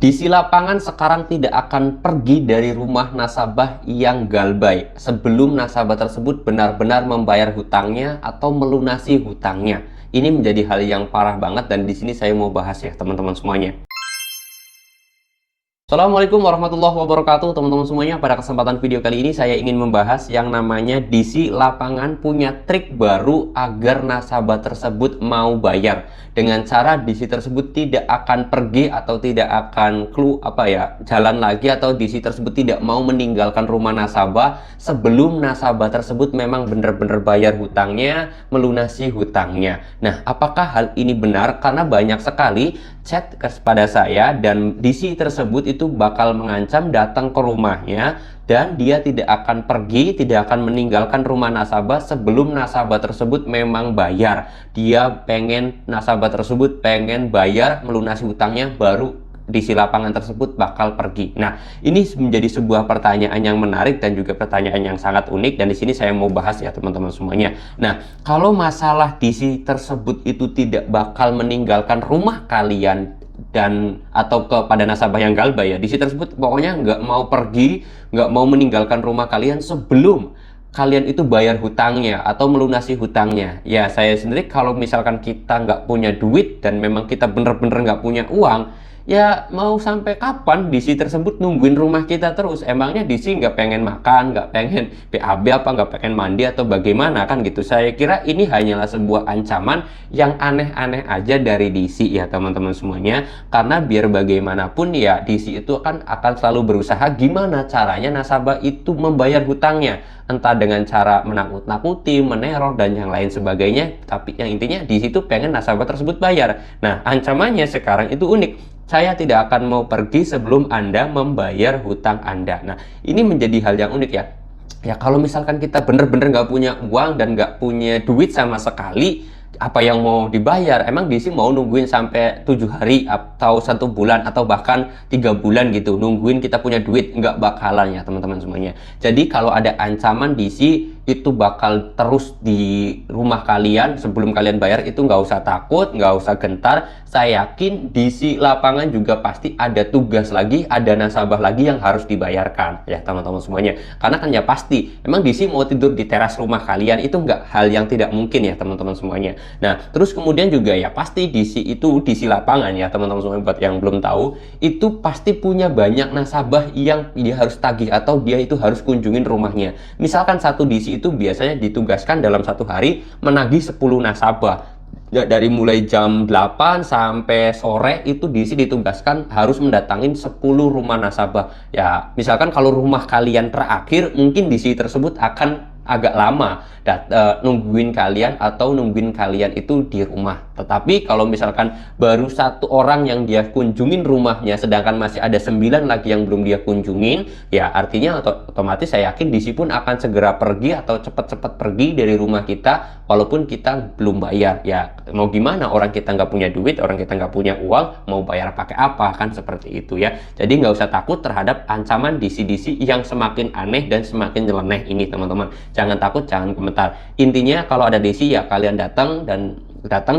DC lapangan sekarang tidak akan pergi dari rumah nasabah yang galbay sebelum nasabah tersebut benar-benar membayar hutangnya atau melunasi hutangnya. Ini menjadi hal yang parah banget dan di sini saya mau bahas ya teman-teman semuanya. Assalamualaikum warahmatullahi wabarakatuh teman-teman semuanya. Pada kesempatan video kali ini saya ingin membahas yang namanya DC lapangan punya trik baru agar nasabah tersebut mau bayar. Dengan cara DC tersebut tidak akan pergi atau tidak akan jalan lagi, atau DC tersebut tidak mau meninggalkan rumah nasabah sebelum nasabah tersebut memang benar-benar bayar hutangnya, melunasi hutangnya. Nah, apakah hal ini benar? Karena banyak sekali chat kepada saya dan DC tersebut itu bakal mengancam datang ke rumahnya dan dia tidak akan pergi, tidak akan meninggalkan rumah nasabah sebelum nasabah tersebut memang bayar. Dia nasabah tersebut pengen bayar, melunasi hutangnya, baru DC lapangan tersebut bakal pergi. Nah, ini menjadi sebuah pertanyaan yang menarik dan juga pertanyaan yang sangat unik, dan di sini saya mau bahas ya teman-teman semuanya. Nah, kalau masalah DC tersebut itu tidak bakal meninggalkan rumah kalian atau kepada nasabah yang galbay ya, DC tersebut pokoknya nggak mau pergi, nggak mau meninggalkan rumah kalian sebelum kalian itu bayar hutangnya atau melunasi hutangnya. Ya, saya sendiri kalau misalkan kita nggak punya duit dan memang kita bener-bener nggak punya uang, ya mau sampai kapan DC tersebut nungguin rumah kita terus? Emangnya DC nggak pengen makan, nggak pengen BAB apa, nggak pengen mandi atau bagaimana kan gitu? Saya kira ini hanyalah sebuah ancaman yang aneh-aneh aja dari DC ya teman-teman semuanya. Karena biar bagaimanapun ya DC itu akan selalu berusaha gimana caranya nasabah itu membayar hutangnya. Entah dengan cara menakut-nakuti, meneror, dan yang lain sebagainya. Tapi yang intinya DC itu pengen nasabah tersebut bayar. Nah, ancamannya sekarang itu unik. Saya tidak akan mau pergi sebelum Anda membayar hutang Anda. Nah, ini menjadi hal yang unik ya. Ya, kalau misalkan kita bener-bener nggak punya uang dan nggak punya duit sama sekali, apa yang mau dibayar? Emang DC mau nungguin sampai 7 hari atau 1 bulan atau bahkan 3 bulan gitu nungguin kita punya duit? Nggak bakalan ya teman-teman semuanya. Jadi kalau ada ancaman DC itu bakal terus di rumah kalian sebelum kalian bayar, itu nggak usah takut, nggak usah gentar. Saya yakin DC lapangan juga pasti ada tugas lagi, ada nasabah lagi yang harus dibayarkan ya teman-teman semuanya. Karena kan ya pasti emang DC mau tidur di teras rumah kalian itu nggak hal yang tidak mungkin ya teman-teman semuanya. Nah, terus kemudian juga ya pasti DC lapangan ya teman-teman semuanya, buat yang belum tahu, itu pasti punya banyak nasabah yang dia harus tagih atau dia itu harus kunjungin rumahnya. Misalkan satu DC itu biasanya ditugaskan dalam satu hari menagih 10 nasabah. Ya, dari mulai jam 8 sampai sore itu DC ditugaskan harus mendatangin 10 rumah nasabah. Ya, misalkan kalau rumah kalian terakhir, mungkin DC tersebut akan agak lama nungguin kalian itu di rumah. Tetapi kalau misalkan baru satu orang yang dia kunjungin rumahnya sedangkan masih ada 9 lagi yang belum dia kunjungin, ya artinya otomatis saya yakin DC pun akan segera pergi atau cepat-cepat pergi dari rumah kita walaupun kita belum bayar. Ya mau gimana, orang kita nggak punya duit, orang kita nggak punya uang, mau bayar pakai apa, kan seperti itu ya. Jadi nggak usah takut terhadap ancaman DC yang semakin aneh dan semakin nyeleneh ini teman-teman. Jangan takut, jangan komentar. Intinya kalau ada DC ya kalian datang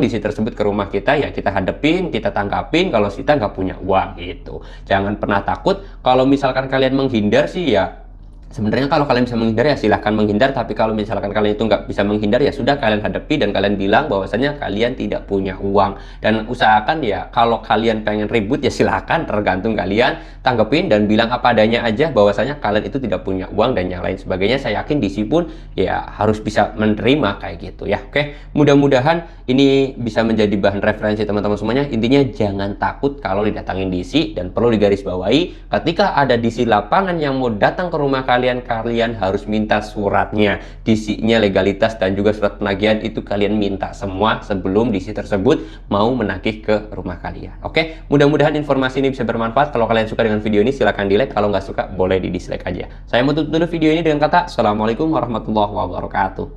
DC tersebut ke rumah kita, ya kita hadepin, kita tangkapin kalau kita nggak punya uang gitu. Jangan pernah takut. Kalau misalkan kalian menghindar sih ya sebenarnya kalau kalian bisa menghindar ya silahkan menghindar, tapi kalau misalkan kalian itu nggak bisa menghindar ya sudah, kalian hadapi dan kalian bilang bahwasanya kalian tidak punya uang. Dan usahakan ya kalau kalian pengen ribut ya silahkan, tergantung kalian, tanggepin dan bilang apa adanya aja bahwasanya kalian itu tidak punya uang dan yang lain sebagainya. Saya yakin DC pun ya harus bisa menerima kayak gitu ya. Oke, mudah-mudahan ini bisa menjadi bahan referensi teman-teman semuanya. Intinya jangan takut kalau didatangin DC, dan perlu digarisbawahi ketika ada DC lapangan yang mau datang ke rumah kalian harus minta suratnya, DC-nya, legalitas, dan juga surat penagihan itu kalian minta semua sebelum DC tersebut mau menagih ke rumah kalian. Oke, mudah-mudahan informasi ini bisa bermanfaat. Kalau kalian suka dengan video ini silahkan di like, kalau nggak suka boleh di dislike aja. Saya mau tutup dulu video ini dengan kata Assalamualaikum warahmatullahi wabarakatuh.